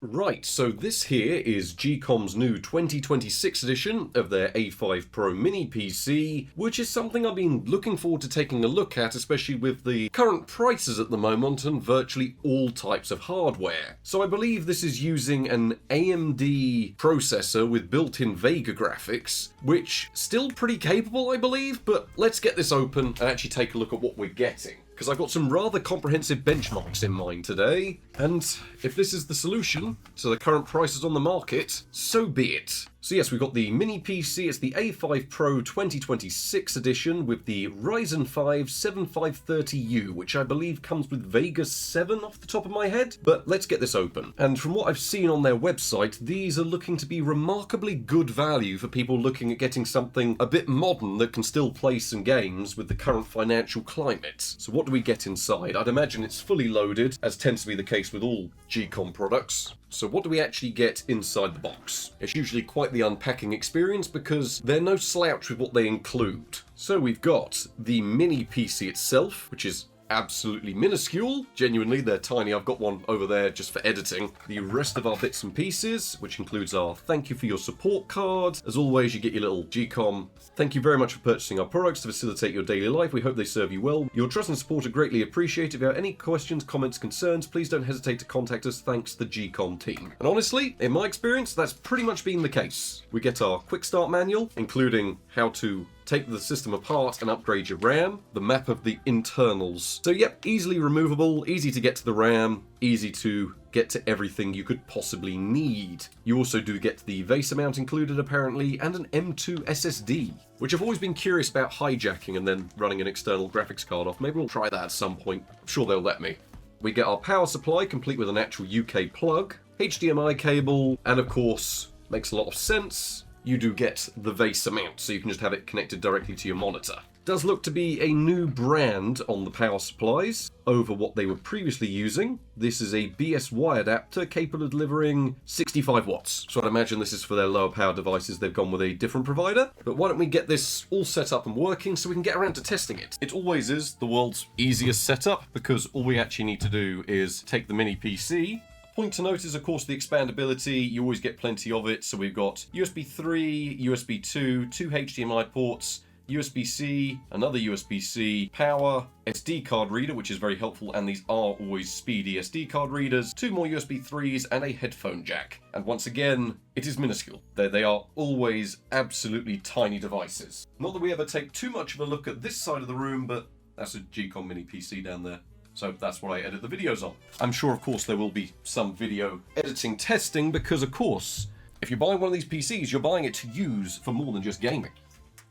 Right, so this here is GEEKOM's new 2026 edition of their A5 Pro mini PC, which is something I've been looking forward to taking a look at, especially with the current prices at the moment on virtually all types of hardware. So I believe this is using an AMD processor with built-in Vega graphics, which still pretty capable, I believe, but let's get this open and actually take a look at what we're getting, because I've got some rather comprehensive benchmarks in mind today, and if this is the solution to the current prices on the market, so be it. So yes, we've got the mini PC, it's the A5 Pro 2026 edition with the Ryzen 5 7530U, which I believe comes with Vega 7 off the top of my head, but let's get this open. And from what I've seen on their website, these are looking to be remarkably good value for people looking at getting something a bit modern that can still play some games with the current financial climate. So what do we get inside? I'd imagine it's fully loaded, as tends to be the case with all GEEKOM products. So what do we actually get inside the box? It's usually quite the unpacking experience because they're no slouch with what they include. So we've got the mini PC itself, which is absolutely minuscule. Genuinely, they're tiny. I've got one over there just for editing. The rest of our bits and pieces, which includes our thank you for your support card. As always, you get your little GEEKOM. Thank you very much for purchasing our products to facilitate your daily life. We hope they serve you well. Your trust and support are greatly appreciated. If you have any questions, comments, concerns, please don't hesitate to contact us. Thanks to the GEEKOM team. And honestly, in my experience, that's pretty much been the case. We get our quick start manual, including how to take the system apart and upgrade your RAM, the map of the internals. So yep, easily removable, easy to get to the RAM, easy to get to everything you could possibly need. You also do get the VESA mount included apparently, and an M2 SSD, which I've always been curious about hijacking and then running an external graphics card off. Maybe we'll try that at some point. I'm sure they'll let me. We get our power supply complete with an actual UK plug, HDMI cable, and of course, makes a lot of sense, you do get the VESA mount, so you can just have it connected directly to your monitor. Does look to be a new brand on the power supplies over what they were previously using. This is a BSY adapter capable of delivering 65 watts. So I'd imagine this is for their lower power devices. They've gone with a different provider. But why don't we get this all set up and working so we can get around to testing it. It always is the world's easiest setup because all we actually need to do is take the mini PC. Point to note is, of course, the expandability. You always get plenty of it. So we've got USB 3, USB 2, two HDMI ports, USB-C, another USB-C, power, SD card reader, which is very helpful, and these are always speedy SD card readers, two more USB 3s, and a headphone jack. And once again, it is minuscule. They are always absolutely tiny devices. Not that we ever take too much of a look at this side of the room, but that's a GEEKOM mini PC down there. So that's what I edit the videos on. I'm sure, of course, there will be some video editing testing because, of course, if you're buying one of these PCs, you're buying it to use for more than just gaming.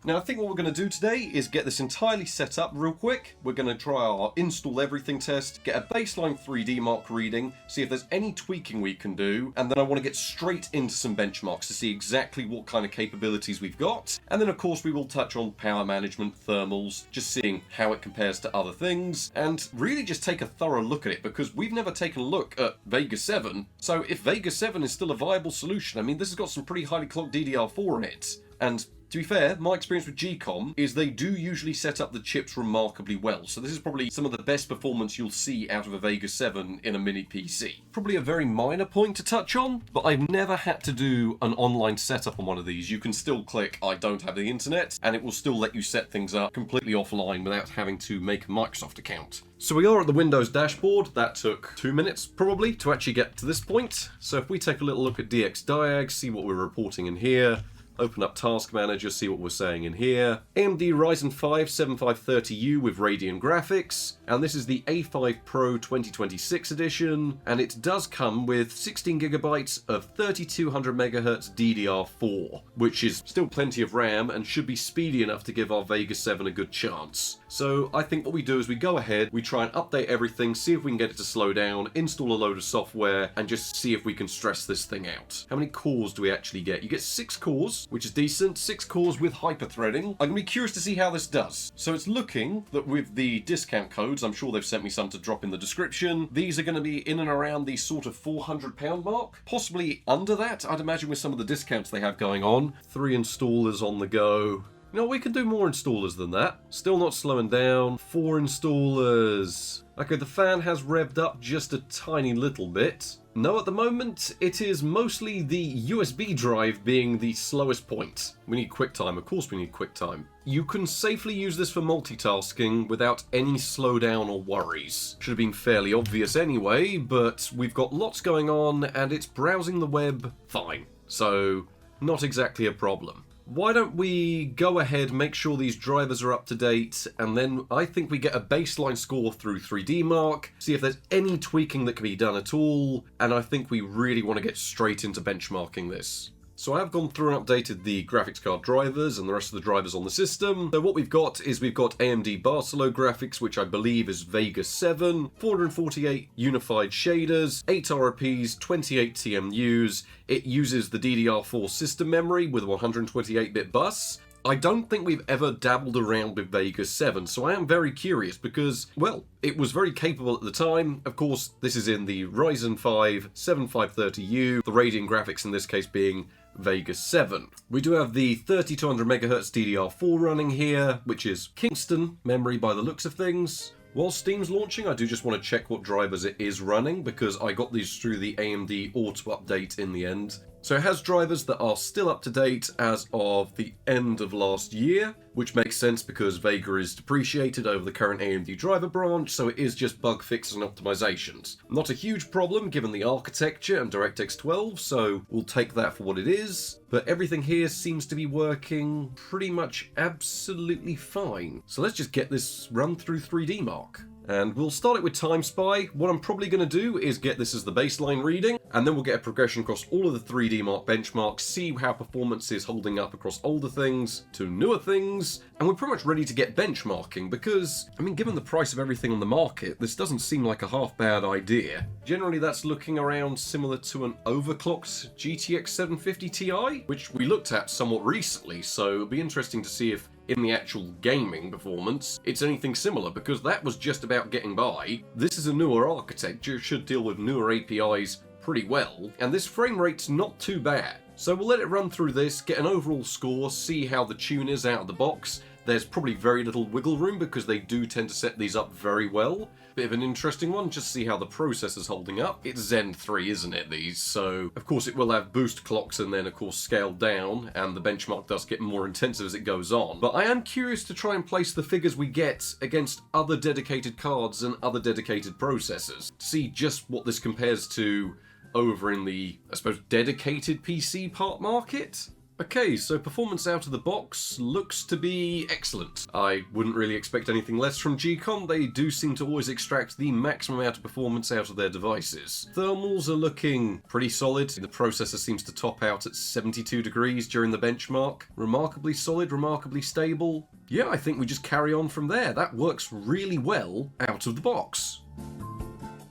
Now, I think what we're going to do today is get this entirely set up real quick. We're going to try our install everything test, get a baseline 3D mark reading, see if there's any tweaking we can do, and then I want to get straight into some benchmarks to see exactly what kind of capabilities we've got. And then, of course, we will touch on power management, thermals, just seeing how it compares to other things, and really just take a thorough look at it, because we've never taken a look at Vega 7. So if Vega 7 is still a viable solution, I mean, this has got some pretty highly clocked DDR4 in it, and to be fair, my experience with GEEKOM is they do usually set up the chips remarkably well, so this is probably some of the best performance you'll see out of a Vega 7 in a mini PC. Probably a very minor point to touch on, but I've never had to do an online setup on one of these. You can still click I don't have the internet, and it will still let you set things up completely offline without having to make a Microsoft account. So we are at the Windows dashboard. That took 2 minutes probably to actually get to this point. So if we take a little look at DXDiag, see what we're reporting in here, open up Task Manager, see what we're saying in here. AMD Ryzen 5 7530U with Radeon graphics, and this is the A5 Pro 2026 edition, and it does come with 16GB of 3200 MHz DDR4, which is still plenty of RAM and should be speedy enough to give our Vega 7 a good chance. So I think what we do is we go ahead, we try and update everything, see if we can get it to slow down, install a load of software, and just see if we can stress this thing out. How many cores do we actually get? You get 6 cores, which is decent. 6 cores with hyper-threading. I'm going to be curious to see how this does. So it's looking that with the discount codes, I'm sure they've sent me some to drop in the description, these are going to be in and around the sort of £400 mark. Possibly under that, I'd imagine, with some of the discounts they have going on. 3 installers on the go. You know, we can do more installers than that. Still not slowing down. 4 installers. Okay, the fan has revved up just a tiny little bit. No, at the moment, it is mostly the USB drive being the slowest point. We need QuickTime, of course we need QuickTime. You can safely use this for multitasking without any slowdown or worries. Should have been fairly obvious anyway, but we've got lots going on and it's browsing the web fine. So, not exactly a problem. Why don't we go ahead, make sure these drivers are up to date, and then I think we get a baseline score through 3D Mark, see if there's any tweaking that can be done at all, and I think we really want to get straight into benchmarking this. So I have gone through and updated the graphics card drivers and the rest of the drivers on the system. So what we've got is we've got AMD Barcelona graphics, which I believe is Vega 7, 448 unified shaders, 8 RPs, 28 TMUs. It uses the DDR4 system memory with a 128-bit bus. I don't think we've ever dabbled around with Vega 7, so I am very curious because, well, it was very capable at the time. Of course, this is in the Ryzen 5 7530U, the Radeon graphics in this case being Vega 7. We do have the 3200 MHz DDR4 running here, which is Kingston memory by the looks of things. While Steam's launching, I do just want to check what drivers it is running, because I got these through the AMD auto update in the end. So it has drivers that are still up to date as of the end of last year, which makes sense because Vega is depreciated over the current AMD driver branch, so it is just bug fixes and optimizations. Not a huge problem given the architecture and DirectX 12, so we'll take that for what it is. But everything here seems to be working pretty much absolutely fine. So let's just get this run through 3D Mark. And we'll start it with Timespy. What I'm probably going to do is get this as the baseline reading, and then we'll get a progression across all of the 3D Mark benchmarks, see how performance is holding up across older things to newer things, and we're pretty much ready to get benchmarking because, I mean, given the price of everything on the market, this doesn't seem like a half bad idea. Generally, that's looking around similar to an overclocked GTX 750 Ti, which we looked at somewhat recently, so it'll be interesting to see if in the actual gaming performance, it's anything similar, because that was just about getting by. This is a newer architecture, should deal with newer APIs pretty well, and this frame rate's not too bad. So we'll let it run through this, get an overall score, see how the tune is out of the box. There's probably very little wiggle room because they do tend to set these up very well. Bit of an interesting one, just see how the processor's holding up. It's Zen 3, isn't it, these? So, of course, it will have boost clocks and then, of course, scale down, and the benchmark does get more intensive as it goes on. But I am curious to try and place the figures we get against other dedicated cards and other dedicated processors. See just what this compares to over in the, I suppose, dedicated PC part market? Okay, so performance out of the box looks to be excellent. I wouldn't really expect anything less from GEEKOM. They do seem to always extract the maximum amount of performance out of their devices. Thermals are looking pretty solid. The processor seems to top out at 72 degrees during the benchmark. Remarkably solid, remarkably stable. Yeah, I think we just carry on from there. That works really well out of the box.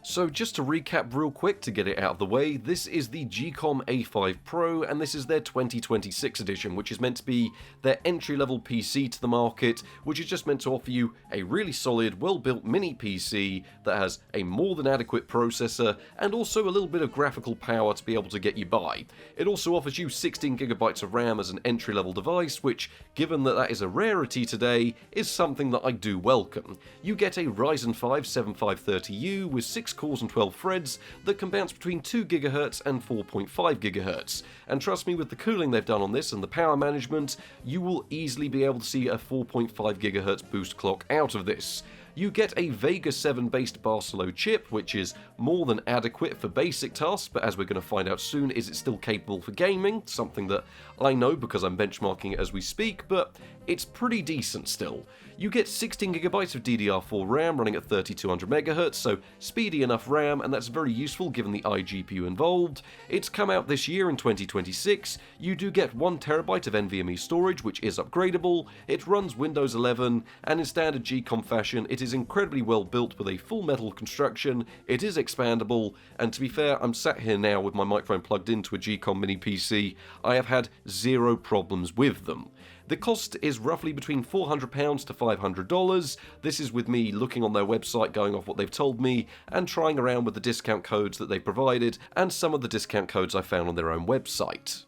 So just to recap real quick to get it out of the way, this is the GEEKOM A5 Pro, and this is their 2026 edition, which is meant to be their entry-level PC to the market, which is just meant to offer you a really solid, well-built mini PC that has a more than adequate processor, and also a little bit of graphical power to be able to get you by. It also offers you 16GB of RAM as an entry-level device, which, given that that is a rarity today, is something that I do welcome. You get a Ryzen 5 7530U with 6 cores and 12 threads that can bounce between 2 GHz and 4.5 GHz. And trust me, with the cooling they've done on this and the power management, you will easily be able to see a 4.5 GHz boost clock out of this. You get a Vega 7 based Barcelona chip, which is more than adequate for basic tasks, but as we're going to find out soon, is it still capable for gaming? Something that I know because I'm benchmarking it as we speak, but it's pretty decent still. You get 16GB of DDR4 RAM running at 3200 MHz, so speedy enough RAM, and that's very useful given the iGPU involved. It's come out this year in 2026. You do get 1TB of NVMe storage, which is upgradable. It runs Windows 11, and in standard GEEKOM fashion, it is incredibly well built with a full metal construction. It is expandable, and to be fair, I'm sat here now with my microphone plugged into a GEEKOM mini PC. I have had zero problems with them. The cost is roughly between £400 to $500. This is with me looking on their website, going off what they've told me, and trying around with the discount codes that they provided, and some of the discount codes I found on their own website.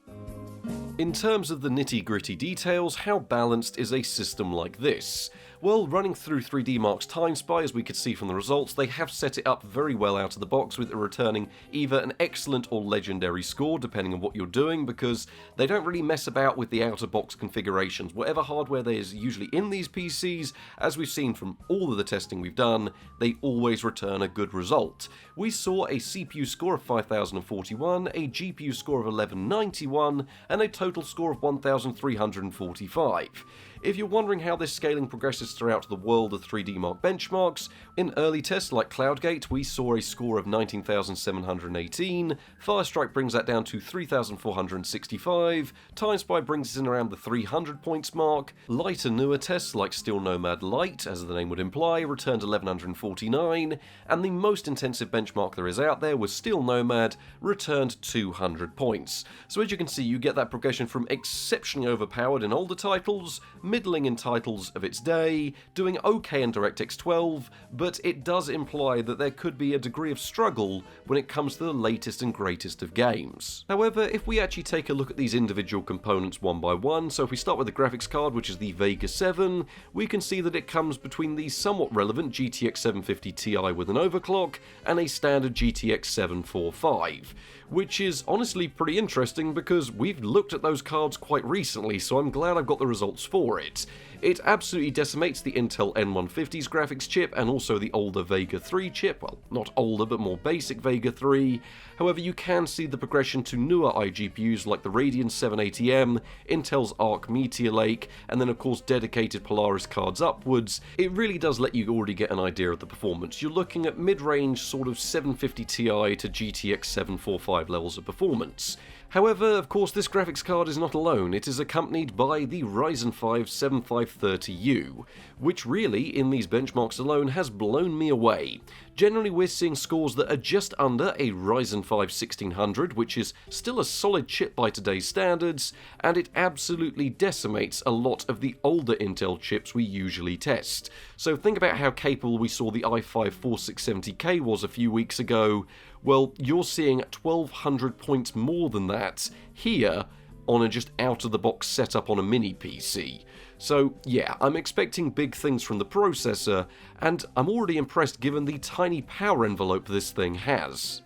In terms of the nitty-gritty details, how balanced is a system like this? Well, running through 3DMark's Timespy, as we could see from the results, they have set it up very well out of the box, with it returning either an excellent or legendary score, depending on what you're doing, because they don't really mess about with the out-of-box configurations. Whatever hardware there is usually in these PCs, as we've seen from all of the testing we've done, they always return a good result. We saw a CPU score of 5041, a GPU score of 1191, and a total score of 1345. If you're wondering how this scaling progresses throughout the world of 3DMark benchmarks, in early tests like Cloudgate we saw a score of 19,718, Firestrike brings that down to 3,465, Timespy brings it in around the 300 points mark, lighter newer tests like Steel Nomad Lite, as the name would imply, returned 1149, and the most intensive benchmark there is out there was Steel Nomad, returned 200 points. So as you can see, you get that progression from exceptionally overpowered in older titles, middling in titles of its day, doing okay in DirectX 12, but it does imply that there could be a degree of struggle when it comes to the latest and greatest of games. However, if we actually take a look at these individual components one by one, so if we start with the graphics card, which is the Vega 7, we can see that it comes between the somewhat relevant GTX 750 Ti with an overclock and a standard GTX 745, which is honestly pretty interesting because we've looked at those cards quite recently, so I'm glad I've got the results for it. It absolutely decimates the Intel N150's graphics chip and also the older Vega 3 chip, well, not older but more basic Vega 3. However, you can see the progression to newer iGPUs like the Radeon 780M, Intel's Arc Meteor Lake, and then of course dedicated Polaris cards upwards. It really does let you already get an idea of the performance. You're looking at mid-range sort of 750 Ti to GTX 745 levels of performance. However, of course, this graphics card is not alone. It is accompanied by the Ryzen 5 7530U, which really, in these benchmarks alone, has blown me away. Generally, we're seeing scores that are just under a Ryzen 5 1600, which is still a solid chip by today's standards, and it absolutely decimates a lot of the older Intel chips we usually test. So think about how capable we saw the i5 4670K was a few weeks ago. Well, you're seeing 1200 points more than that here on a just out-of-the-box setup on a mini PC. So yeah, I'm expecting big things from the processor, and I'm already impressed given the tiny power envelope this thing has.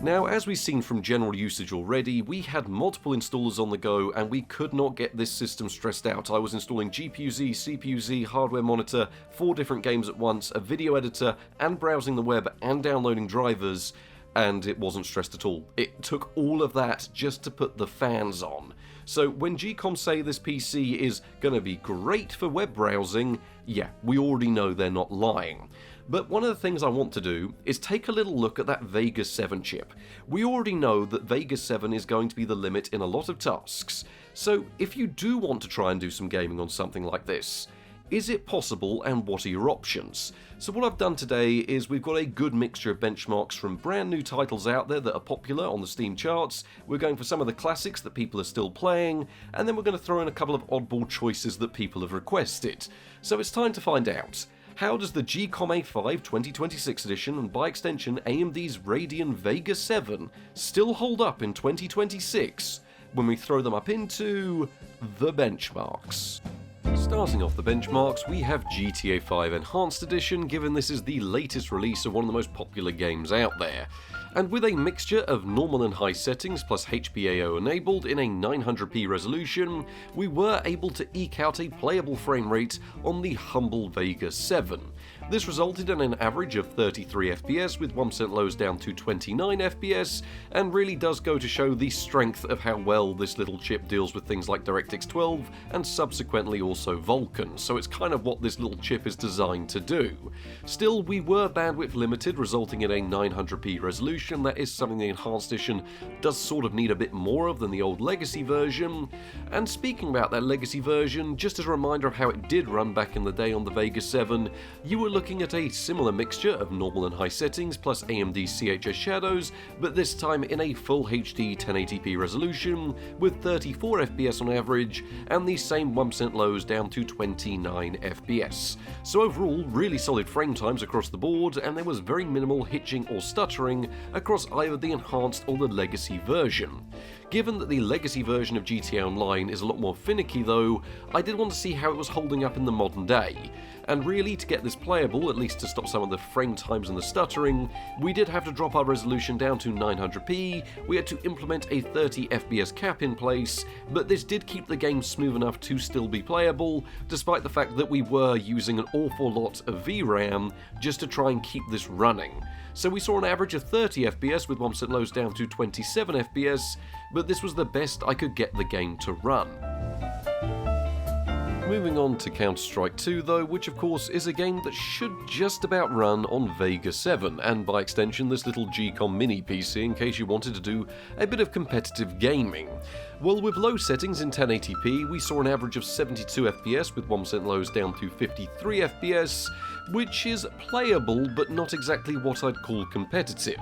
Now, as we've seen from general usage already, we had multiple installers on the go and we could not get this system stressed out. I was installing GPU-Z, CPU-Z, hardware monitor, 4 different games at once, a video editor, and browsing the web and downloading drivers, and it wasn't stressed at all. It took all of that just to put the fans on. So when GEEKOM say this PC is going to be great for web browsing, yeah, we already know they're not lying. But one of the things I want to do is take a little look at that Vega 7 chip. We already know that Vega 7 is going to be the limit in a lot of tasks. So if you do want to try and do some gaming on something like this, is it possible and what are your options? So what I've done today is we've got a good mixture of benchmarks from brand new titles out there that are popular on the Steam charts, we're going for some of the classics that people are still playing, and then we're going to throw in a couple of oddball choices that people have requested. So it's time to find out. How does the GEEKOM A5 2026 edition, and by extension AMD's Radeon Vega 7, still hold up in 2026 when we throw them up into the benchmarks? Starting off the benchmarks, we have GTA 5 Enhanced Edition, given this is the latest release of one of the most popular games out there. And with a mixture of normal and high settings plus HPAO enabled in a 900p resolution, we were able to eke out a playable frame rate on the humble Vega 7. This resulted in an average of 33 FPS with 1% lows down to 29 FPS, and really does go to show the strength of how well this little chip deals with things like DirectX 12 and subsequently also Vulkan, so it's kind of what this little chip is designed to do. Still, we were bandwidth limited, resulting in a 900p resolution. That is something the Enhanced Edition does sort of need a bit more of than the old Legacy version. And speaking about that Legacy version, just as a reminder of how it did run back in the day on the Vega 7, you were looking at a similar mixture of normal and high settings plus AMD CHS shadows, but this time in a full HD 1080p resolution with 34 FPS on average and the same 1% lows down to 29 FPS. So overall, really solid frame times across the board, and there was very minimal hitching or stuttering across either the Enhanced or the Legacy version. Given that the legacy version of GTA Online is a lot more finicky though, I did want to see how it was holding up in the modern day. And really, to get this playable, at least to stop some of the frame times and the stuttering, we did have to drop our resolution down to 900p, we had to implement a 30 FPS cap in place, but this did keep the game smooth enough to still be playable, despite the fact that we were using an awful lot of VRAM just to try and keep this running. So we saw an average of 30 FPS with 1% lows down to 27 FPS, but this was the best I could get the game to run. Moving on to Counter-Strike 2 though, which of course is a game that should just about run on Vega 7, and by extension this little GEEKOM mini PC in case you wanted to do a bit of competitive gaming. Well, with low settings in 1080p, we saw an average of 72 FPS with 1% lows down to 53 FPS, which is playable but not exactly what I'd call competitive.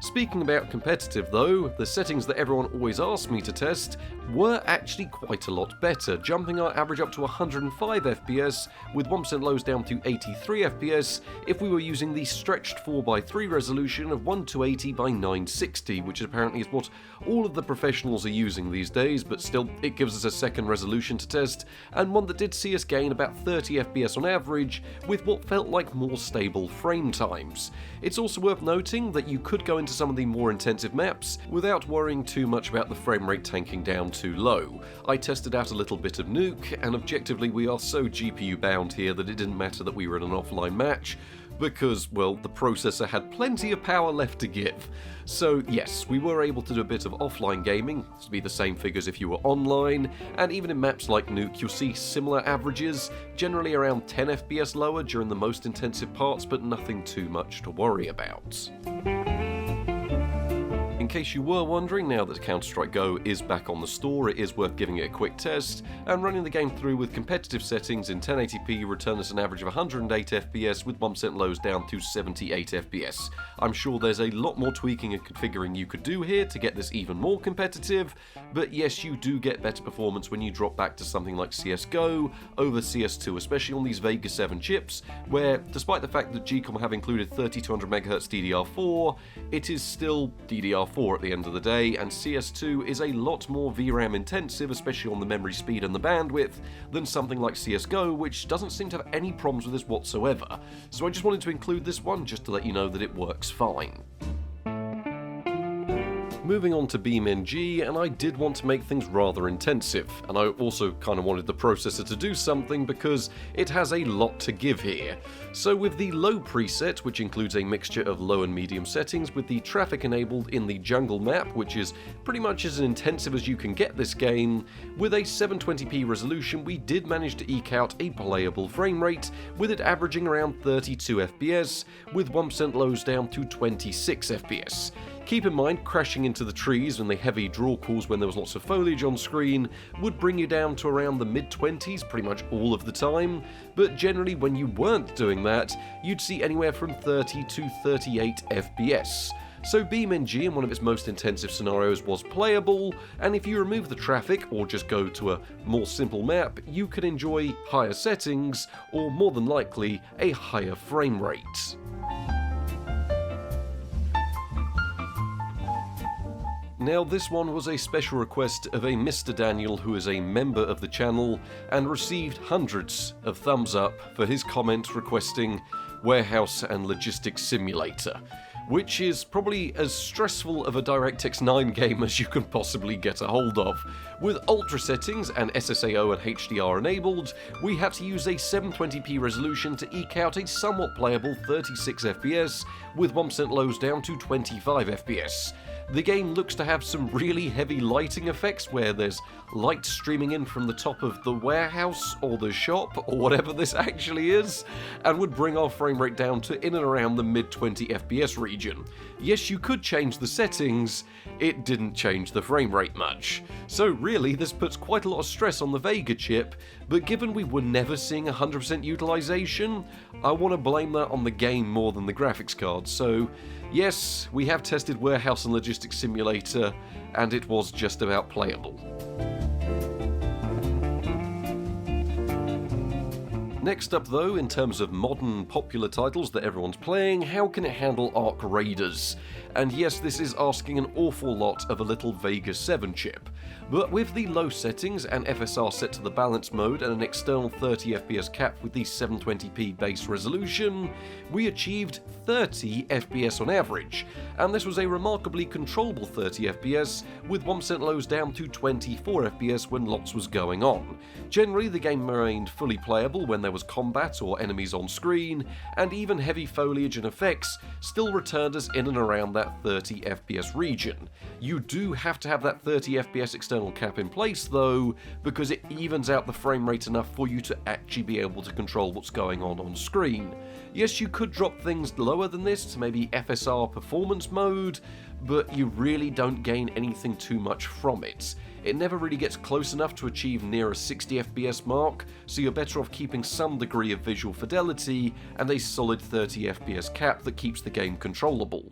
Speaking about competitive though, the settings that everyone always asks me to test were actually quite a lot better, jumping our average up to 105 FPS with 1% lows down to 83 FPS if we were using the stretched 4x3 resolution of 1280 by 960, which apparently is what all of the professionals are using these days, but still it gives us a second resolution to test, and one that did see us gain about 30 FPS on average with what felt like more stable frame times. It's also worth noting that you could go into some of the more intensive maps without worrying too much about the frame rate tanking down too low. I tested out a little bit of Nuke, and objectively we are so GPU bound here that it didn't matter that we were in an offline match, because, well, the processor had plenty of power left to give. So yes, we were able to do a bit of offline gaming, to be the same figures if you were online, and even in maps like Nuke you'll see similar averages, generally around 10 FPS lower during the most intensive parts, but nothing too much to worry about. In case you were wondering, now that Counter-Strike Go is back on the store, it is worth giving it a quick test, and running the game through with competitive settings in 1080p returned us an average of 108 FPS with 1% lows down to 78 FPS. I'm sure there's a lot more tweaking and configuring you could do here to get this even more competitive, but yes, you do get better performance when you drop back to something like CSGO over CS2, especially on these Vega 7 chips, where despite the fact that GEEKOM have included 3200 MHz DDR4, it is still DDR4 at the end of the day, and CS2 is a lot more VRAM intensive, especially on the memory speed and the bandwidth, than something like CSGO, which doesn't seem to have any problems with this whatsoever. So I just wanted to include this one just to let you know that it works fine. Moving on to BeamNG, and I did want to make things rather intensive, and I also kind of wanted the processor to do something because it has a lot to give here. So with the low preset, which includes a mixture of low and medium settings, with the traffic enabled in the jungle map, which is pretty much as intensive as you can get this game, with a 720p resolution we did manage to eke out a playable frame rate, with it averaging around 32 FPS, with 1% lows down to 26 FPS. Keep in mind, crashing into the trees and the heavy draw calls when there was lots of foliage on screen would bring you down to around the mid-20s pretty much all of the time, but generally when you weren't doing that, you'd see anywhere from 30 to 38 FPS. So BeamNG in one of its most intensive scenarios was playable, and if you remove the traffic or just go to a more simple map, you can enjoy higher settings or more than likely a higher frame rate. Now this one was a special request of a Mr. Daniel, who is a member of the channel and received hundreds of thumbs up for his comment requesting Warehouse and Logistics Simulator, which is probably as stressful of a DirectX 9 game as you can possibly get a hold of. With ultra settings and SSAO and HDR enabled, we had to use a 720p resolution to eke out a somewhat playable 36 FPS with 1% lows down to 25 FPS. The game looks to have some really heavy lighting effects where there's light streaming in from the top of the warehouse or the shop or whatever this actually is, and would bring our frame rate down to in and around the mid-20 FPS region. Yes, you could change the settings, it didn't change the frame rate much. So really, this puts quite a lot of stress on the Vega chip, but given we were never seeing 100% utilization, I want to blame that on the game more than the graphics card. So yes, we have tested Warehouse and Logistics Simulator, and it was just about playable. Next up though, in terms of modern popular titles that everyone's playing, how can it handle Arc Raiders? and yes, this is asking an awful lot of a little Vega 7 chip. But with the low settings and FSR set to the balance mode and an external 30 FPS cap with the 720p base resolution, we achieved 30 FPS on average, and this was a remarkably controllable 30 FPS with 1% lows down to 24 FPS when lots was going on. Generally, the game remained fully playable when there was combat or enemies on screen, and even heavy foliage and effects still returned us in and around that 30 FPS region. You do have to have that 30 FPS external cap in place though, because it evens out the frame rate enough for you to actually be able to control what's going on screen. Yes, you could drop things lower than this to maybe FSR performance mode, but you really don't gain anything too much from it. It never really gets close enough to achieve near a 60 FPS mark, so you're better off keeping some degree of visual fidelity and a solid 30 FPS cap that keeps the game controllable.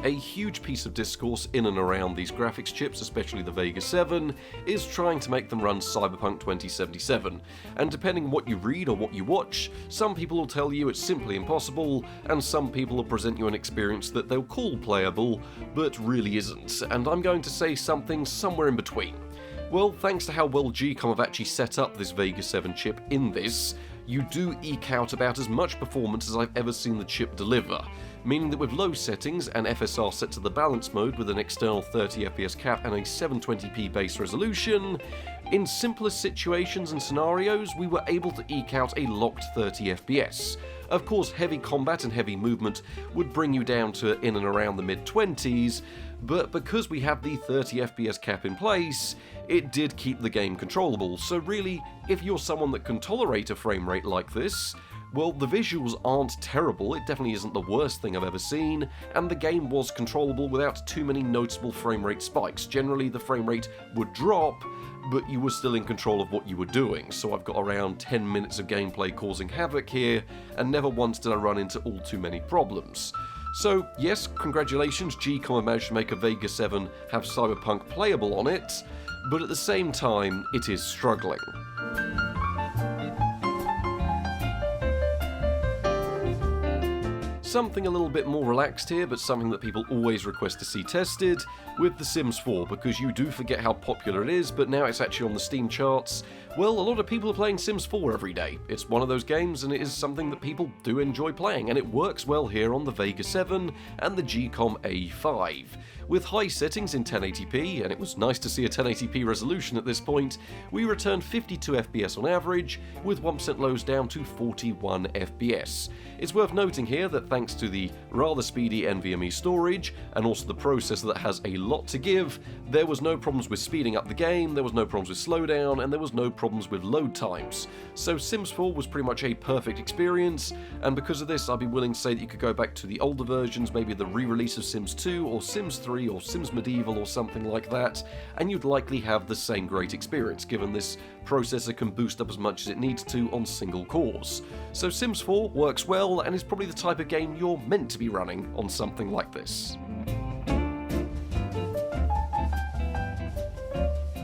A huge piece of discourse in and around these graphics chips, especially the Vega 7, is trying to make them run Cyberpunk 2077, and depending on what you read or what you watch, some people will tell you it's simply impossible, and some people will present you an experience that they'll call playable, but really isn't, and I'm going to say something somewhere in between. Well, thanks to how well GEEKOM have actually set up this Vega 7 chip in this, you do eke out about as much performance as I've ever seen the chip deliver, meaning that with low settings and FSR set to the balance mode with an external 30 FPS cap and a 720p base resolution, in simpler situations and scenarios we were able to eke out a locked 30 FPS. Of course, heavy combat and heavy movement would bring you down to in and around the mid-20s, but because we have the 30 FPS cap in place, it did keep the game controllable, so really, if you're someone that can tolerate a frame rate like this, well, the visuals aren't terrible, it definitely isn't the worst thing I've ever seen, and the game was controllable without too many noticeable frame rate spikes. Generally, the frame rate would drop, but you were still in control of what you were doing, so I've got around 10 minutes of gameplay causing havoc here, and never once did I run into all too many problems. So yes, congratulations, GEEKOM managed to make a Vega 7 have Cyberpunk playable on it, but at the same time, it is struggling. Something a little bit more relaxed here, but something that people always request to see tested, with The Sims 4, because you do forget how popular it is, but now it's actually on the Steam charts. Well, a lot of people are playing Sims 4 every day. It's one of those games, and it is something that people do enjoy playing, and it works well here on the Vega 7 and the GEEKOM A5. With high settings in 1080p, and it was nice to see a 1080p resolution at this point, we returned 52 FPS on average, with 1% lows down to 41 FPS. It's worth noting here that thanks to the rather speedy NVMe storage, and also the processor that has a lot to give, there was no problems with speeding up the game, there was no problems with slowdown, and there was no problems with load times. So Sims 4 was pretty much a perfect experience, and because of this I'd be willing to say that you could go back to the older versions, maybe the re-release of Sims 2 or Sims 3 or Sims Medieval or something like that, and you'd likely have the same great experience given this processor can boost up as much as it needs to on single cores. So Sims 4 works well and is probably the type of game you're meant to be running on something like this.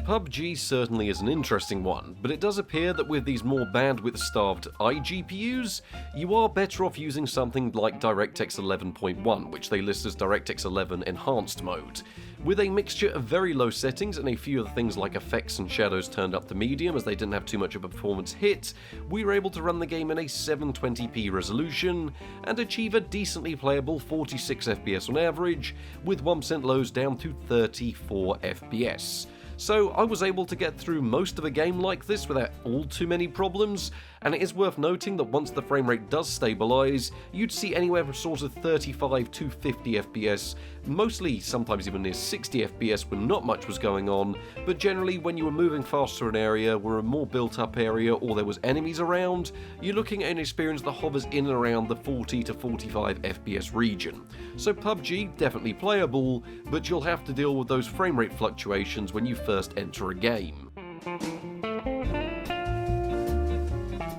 PUBG certainly is an interesting one, but it does appear that with these more bandwidth-starved iGPUs, you are better off using something like DirectX 11.1, which they list as DirectX 11 Enhanced mode. With a mixture of very low settings and a few other things like effects and shadows turned up to medium as they didn't have too much of a performance hit, we were able to run the game in a 720p resolution and achieve a decently playable 46 FPS on average, with 1% lows down to 34 FPS. So I was able to get through most of a game like this without all too many problems, and it is worth noting that once the frame rate does stabilise, you'd see anywhere from sort of 35 to 50 FPS, mostly sometimes even near 60 FPS when not much was going on, but generally when you were moving fast through an area, were a more built up area, or there was enemies around, you're looking at an experience that hovers in and around the 40 to 45 FPS region. So PUBG, definitely playable, but you'll have to deal with those frame rate fluctuations when you first enter a game.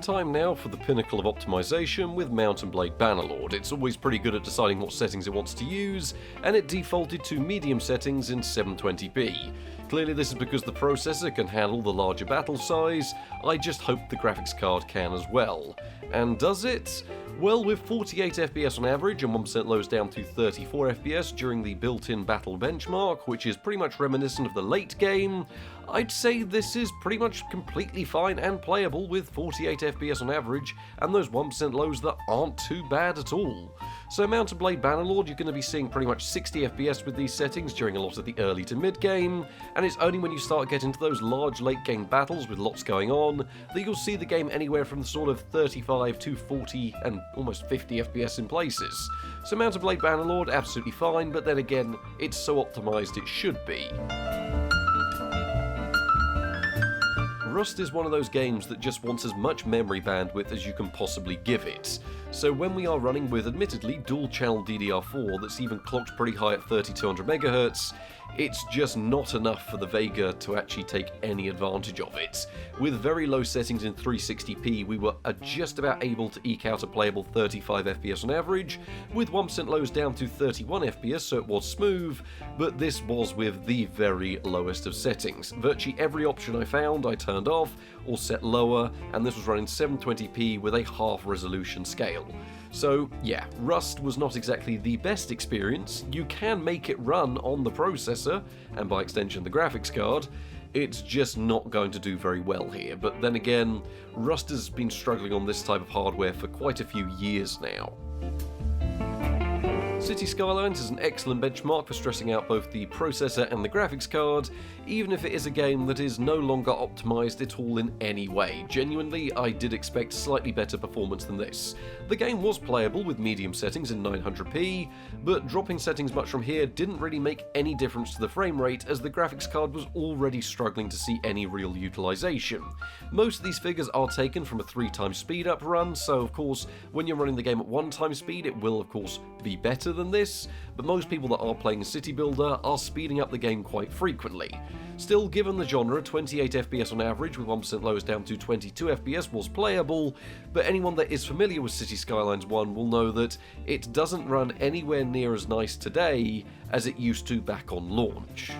Time now for the pinnacle of optimization with Mount & Blade Bannerlord. It's always pretty good at deciding what settings it wants to use, and it defaulted to medium settings in 720p. Clearly this is because the processor can handle the larger battle size. I just hope the graphics card can as well. And does it? Well, with 48 FPS on average and 1% lows down to 34 FPS during the built-in battle benchmark, which is pretty much reminiscent of the late game, I'd say this is pretty much completely fine and playable with 48 FPS on average and those 1% lows that aren't too bad at all. So Mount & Blade Bannerlord, you're going to be seeing pretty much 60 FPS with these settings during a lot of the early to mid game, and it's only when you start getting to those large late game battles with lots going on that you'll see the game anywhere from the sort of 35 to 40 and almost 50 FPS in places. So Mount & Blade Bannerlord, absolutely fine, but then again, it's so optimized it should be. Rust is one of those games that just wants as much memory bandwidth as you can possibly give it. So when we are running with admittedly dual channel DDR4 that's even clocked pretty high at 3200 MHz, it's just not enough for the Vega to actually take any advantage of it. With very low settings in 360p, we were just about able to eke out a playable 35 FPS on average, with 1% lows down to 31 FPS, so it was smooth, but this was with the very lowest of settings. Virtually every option I found I turned off or set lower, and this was running 720p with a half resolution scale. So yeah, Rust was not exactly the best experience. You can make it run on the processor, and by extension the graphics card. It's just not going to do very well here, but then again, Rust has been struggling on this type of hardware for quite a few years now. City Skylines is an excellent benchmark for stressing out both the processor and the graphics card, even if it is a game that is no longer optimized at all in any way. Genuinely, I did expect slightly better performance than this. The game was playable with medium settings in 900p, but dropping settings much from here didn't really make any difference to the frame rate, as the graphics card was already struggling to see any real utilization. Most of these figures are taken from a 3x speed up run, so of course, when you're running the game at 1x speed, it will of course be better than this, but most people that are playing City Builder are speeding up the game quite frequently. Still, given the genre, 28 FPS on average with 1% lows down to 22 FPS was playable, but anyone that is familiar with City Skylines 1 will know that it doesn't run anywhere near as nice today as it used to back on launch.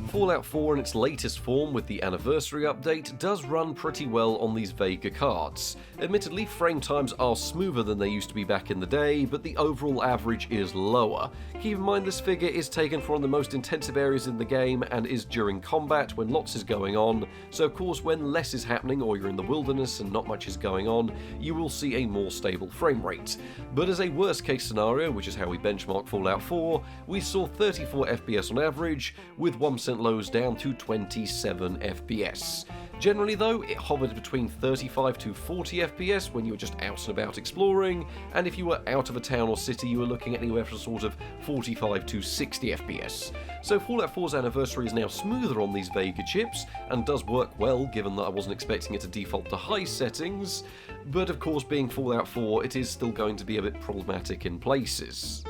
Fallout 4 in its latest form with the anniversary update does run pretty well on these Vega cards. Admittedly, frame times are smoother than they used to be back in the day, but the overall average is lower. Keep in mind this figure is taken from one of the most intensive areas in the game and is during combat when lots is going on, so of course when less is happening or you're in the wilderness and not much is going on, you will see a more stable frame rate. But as a worst case scenario, which is how we benchmark Fallout 4, we saw 34 FPS on average, with 1% lows down to 27 FPS. Generally though, it hovered between 35 to 40 FPS when you were just out and about exploring, and if you were out of a town or city you were looking at anywhere from sort of 45 to 60 FPS. So Fallout 4's anniversary is now smoother on these Vega chips, and does work well given that I wasn't expecting it to default to high settings, but of course being Fallout 4 it is still going to be a bit problematic in places.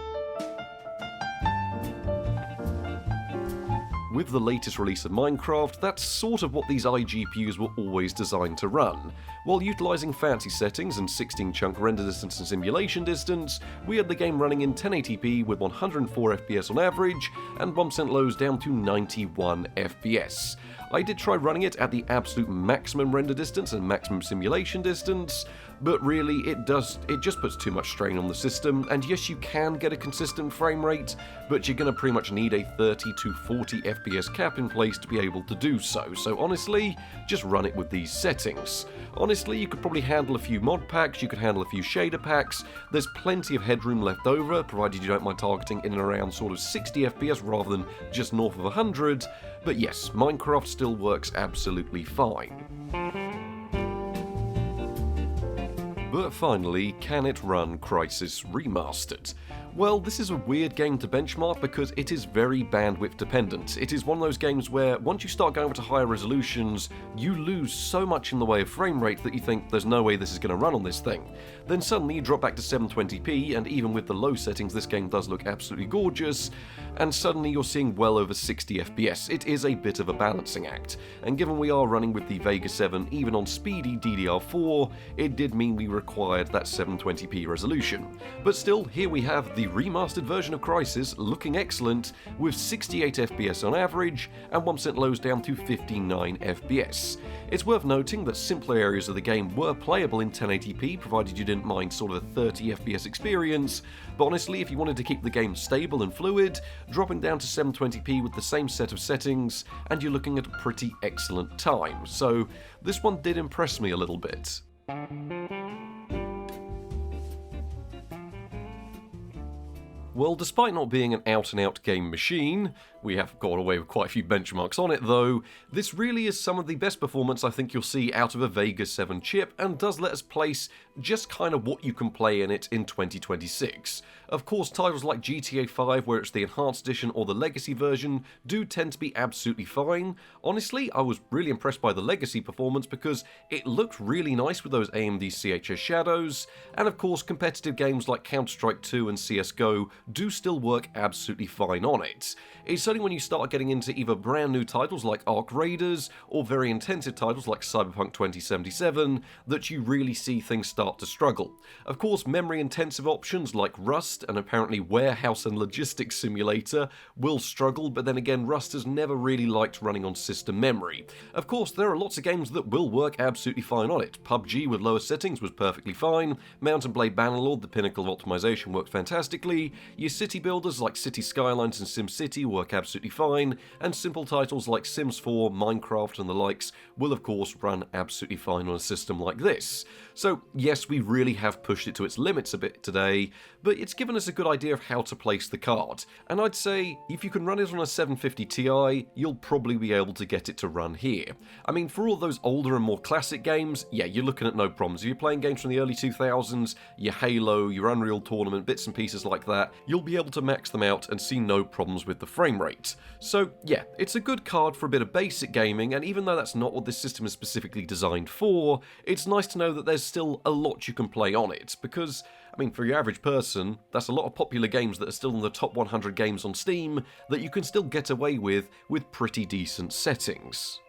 With the latest release of Minecraft, that's sort of what these iGPUs were always designed to run. While utilising fancy settings and 16-chunk render distance and simulation distance, we had the game running in 1080p with 104 FPS on average, and 1% lows down to 91 FPS. I did try running it at the absolute maximum render distance and maximum simulation distance, but really it just puts too much strain on the system, and yes, you can get a consistent frame rate, but you're going to pretty much need a 30 to 40 FPS cap in place to be able to do so. So honestly, just run it with these settings. Honestly, you could probably handle a few mod packs, you could handle a few shader packs, there's plenty of headroom left over, provided you don't mind targeting in and around sort of 60 FPS rather than just north of 100, but yes, Minecraft still works absolutely fine. But finally, can it run Crysis Remastered? Well, this is a weird game to benchmark because it is very bandwidth dependent. It is one of those games where once you start going up to higher resolutions, you lose so much in the way of frame rate that you think there's no way this is going to run on this thing. Then suddenly you drop back to 720p, and even with the low settings this game does look absolutely gorgeous, and suddenly you're seeing well over 60 FPS. It is a bit of a balancing act, and given we are running with the Vega 7 even on speedy DDR4, it did mean we required that 720p resolution. But still, here we have the the remastered version of Crysis looking excellent with 68 FPS on average and 1% lows down to 59 FPS. It's worth noting that simpler areas of the game were playable in 1080p provided you didn't mind sort of a 30 FPS experience, but honestly if you wanted to keep the game stable and fluid, dropping down to 720p with the same set of settings and you're looking at a pretty excellent time. So this one did impress me a little bit. Well, despite not being an out-and-out game machine, we have got away with quite a few benchmarks on it though, this really is some of the best performance I think you'll see out of a Vega 7 chip and does let us place just kind of what you can play in it in 2026. Of course, titles like GTA 5, where it's the Enhanced Edition or the Legacy version, do tend to be absolutely fine. Honestly, I was really impressed by the Legacy performance because it looked really nice with those AMD CHS shadows, and of course competitive games like Counter-Strike 2 and CSGO do still work absolutely fine on it. It's only when you start getting into either brand new titles like Arc Raiders or very intensive titles like Cyberpunk 2077 that you really see things start to struggle. Of course, memory intensive options like Rust and apparently Warehouse and Logistics Simulator will struggle, but then again Rust has never really liked running on system memory. Of course, there are lots of games that will work absolutely fine on it. PUBG with lower settings was perfectly fine, Mount & Blade Bannerlord, the pinnacle of optimization, worked fantastically, your city builders like City Skylines and SimCity work absolutely fine, and simple titles like Sims 4, Minecraft and the likes will of course run absolutely fine on a system like this. So yes, we really have pushed it to its limits a bit today, but it's given us a good idea of how to place the card, and I'd say if you can run it on a 750 Ti, you'll probably be able to get it to run here. I mean, for all those older and more classic games, yeah, you're looking at no problems. If you're playing games from the early 2000s, your Halo, your Unreal Tournament, bits and pieces like that, you'll be able to max them out and see no problems with the frame rate. So yeah, it's a good card for a bit of basic gaming, and even though that's not what this system is specifically designed for, it's nice to know that there's still a lot you can play on it, because I mean, for your average person, that's a lot of popular games that are still in the top 100 games on Steam that you can still get away with pretty decent settings.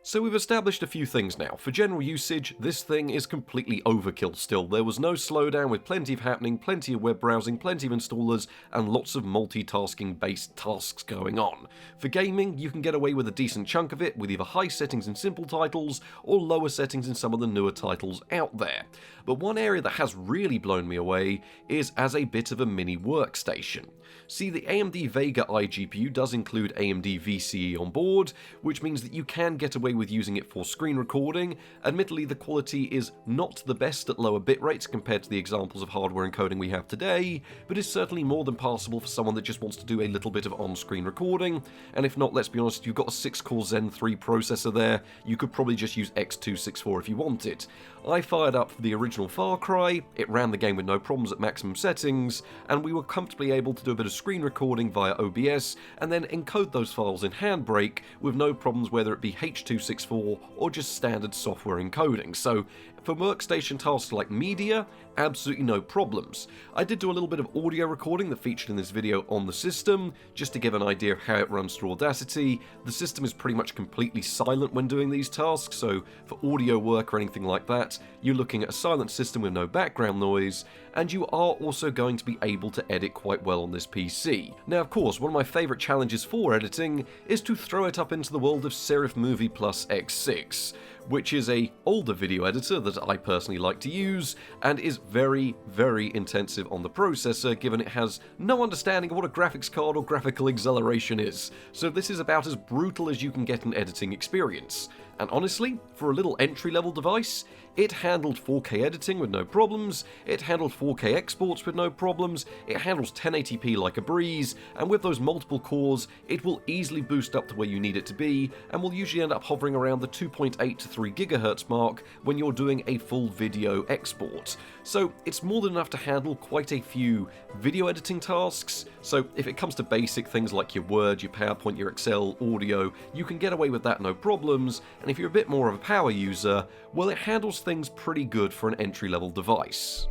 So we've established a few things now. For general usage, this thing is completely overkill still. There was no slowdown with plenty of happening, plenty of web browsing, plenty of installers, and lots of multitasking based tasks going on. For gaming, you can get away with a decent chunk of it with either high settings in simple titles or lower settings in some of the newer titles out there. But one area that has really blown me away is as a bit of a mini workstation. See, the AMD Vega iGPU does include AMD VCE on board, which means that you can get away with using it for screen recording. Admittedly, the quality is not the best at lower bit rates compared to the examples of hardware encoding we have today, but is certainly more than passable for someone that just wants to do a little bit of on-screen recording, and if not, let's be honest, you've got a 6-core Zen 3 processor there, you could probably just use X264 if you wanted. I fired up the original Far Cry, it ran the game with no problems at maximum settings, and we were comfortably able to do a bit of screen recording via OBS, and then encode those files in Handbrake with no problems, whether it be H.264 or just standard software encoding. So for workstation tasks like media, absolutely no problems. I did do a little bit of audio recording that featured in this video on the system, just to give an idea of how it runs through Audacity. The system is pretty much completely silent when doing these tasks, so for audio work or anything like that, you're looking at a silent system with no background noise, and you are also going to be able to edit quite well on this PC. Now of course, one of my favourite challenges for editing is to throw it up into the world of Serif Movie Plus X6, which is a older video editor that I personally like to use, and is very, very intensive on the processor, given it has no understanding of what a graphics card or graphical acceleration is. So this is about as brutal as you can get an editing experience. And honestly, for a little entry-level device, it handled 4K editing with no problems, it handled 4K exports with no problems, it handles 1080p like a breeze, and with those multiple cores, it will easily boost up to where you need it to be, and will usually end up hovering around the 2.8 to 3 GHz mark when you're doing a full video export. So it's more than enough to handle quite a few video editing tasks, so if it comes to basic things like your Word, your PowerPoint, your Excel, audio, you can get away with that no problems, and if you're a bit more of a power user, well, it handles things pretty good for an entry-level device.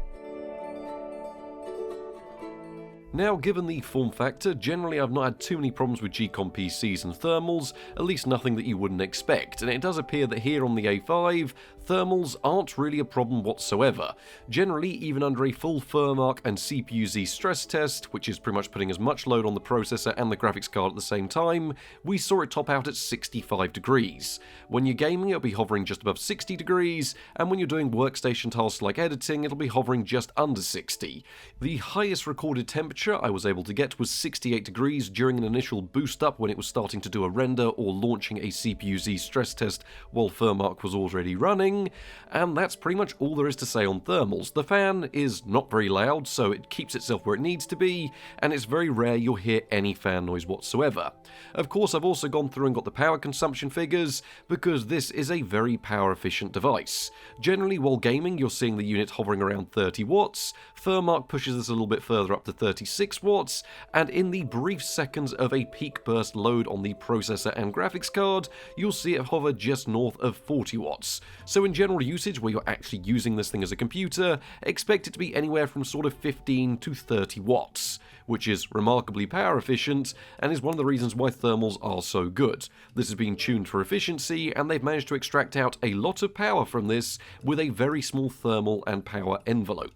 Now, given the form factor, generally I've not had too many problems with GEEKOM PCs and thermals, at least nothing that you wouldn't expect, and it does appear that here on the A5, thermals aren't really a problem whatsoever. Generally, even under a full FurMark and CPU-Z stress test, which is pretty much putting as much load on the processor and the graphics card at the same time, we saw it top out at 65 degrees. When you're gaming, it'll be hovering just above 60 degrees, and when you're doing workstation tasks like editing, it'll be hovering just under 60. The highest recorded temperature I was able to get was 68 degrees during an initial boost up when it was starting to do a render or launching a CPU-Z stress test while FurMark was already running, and that's pretty much all there is to say on thermals. The fan is not very loud, so it keeps itself where it needs to be, and it's very rare you'll hear any fan noise whatsoever. Of course, I've also gone through and got the power consumption figures, because this is a very power efficient device. Generally, while gaming, you're seeing the unit hovering around 30 watts, FurMark pushes this a little bit further up to 36 watts, and in the brief seconds of a peak burst load on the processor and graphics card, you'll see it hover just north of 40 watts. So in general usage, where you're actually using this thing as a computer, expect it to be anywhere from sort of 15 to 30 watts, which is remarkably power efficient, and is one of the reasons why thermals are so good. This has been tuned for efficiency, and they've managed to extract out a lot of power from this with a very small thermal and power envelope.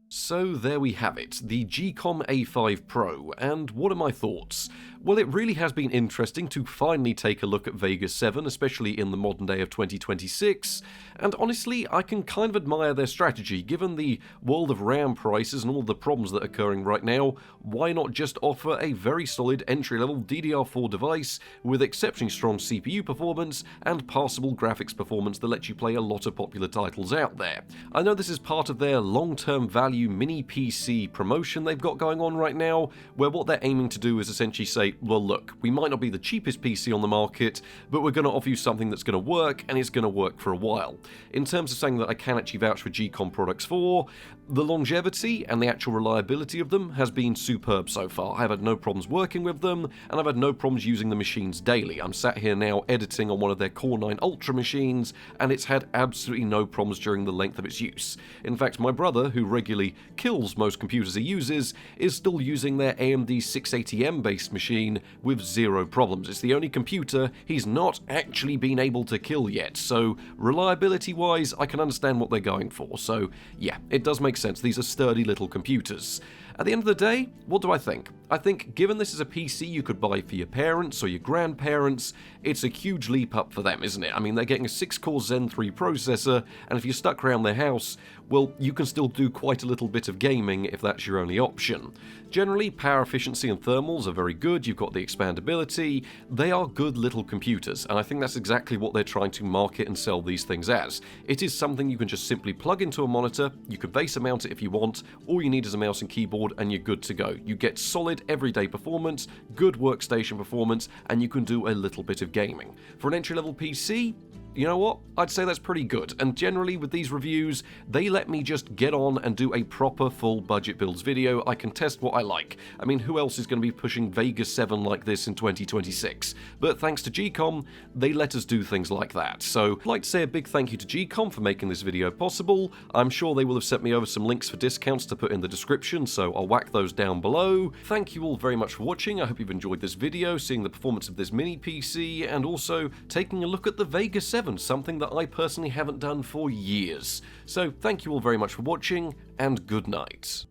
So there we have it, the GEEKOM A5 Pro, and what are my thoughts? Well, it really has been interesting to finally take a look at Vega 7, especially in the modern day of 2026, and honestly, I can kind of admire their strategy. Given the world of RAM prices and all the problems that are occurring right now, why not just offer a very solid entry-level DDR4 device with exceptionally strong CPU performance and passable graphics performance that lets you play a lot of popular titles out there. I know this is part of their long-term value mini PC promotion they've got going on right now, where what they're aiming to do is essentially say, well look, we might not be the cheapest PC on the market, but we're going to offer you something that's going to work, and it's going to work for a while. In terms of something that I can actually vouch for GEEKOM products for, the longevity and the actual reliability of them has been superb so far. I've had no problems working with them, and I've had no problems using the machines daily. I'm sat here now editing on one of their Core 9 Ultra machines, and it's had absolutely no problems during the length of its use. In fact, my brother, who regularly kills most computers he uses, is still using their AMD 680M based machine with zero problems. It's the only computer he's not actually been able to kill yet, so reliability wise I can understand what they're going for. So yeah, it does make sense. These are sturdy little computers. At the end of the day, what do I think? I think given this is a PC you could buy for your parents or your grandparents, it's a huge leap up for them, isn't it? I mean, they're getting a 6-core Zen 3 processor, and if you're stuck around their house, well, you can still do quite a little bit of gaming if that's your only option. Generally, power efficiency and thermals are very good, you've got the expandability, they are good little computers, and I think that's exactly what they're trying to market and sell these things as. It is something you can just simply plug into a monitor, you can VESA mount it if you want, all you need is a mouse and keyboard and you're good to go. You get solid everyday performance, good workstation performance, and you can do a little bit of gaming. For an entry-level PC, you know what? I'd say that's pretty good, and generally with these reviews, they let me just get on and do a proper full budget builds video. I can test what I like. I mean, who else is going to be pushing Vega 7 like this in 2026? But thanks to GEEKOM, they let us do things like that. So I'd like to say a big thank you to GEEKOM for making this video possible. I'm sure they will have sent me over some links for discounts to put in the description, so I'll whack those down below. Thank you all very much for watching. I hope you've enjoyed this video, seeing the performance of this mini PC, and also taking a look at the Vega 7. Something that I personally haven't done for years. So thank you all very much for watching, and good night.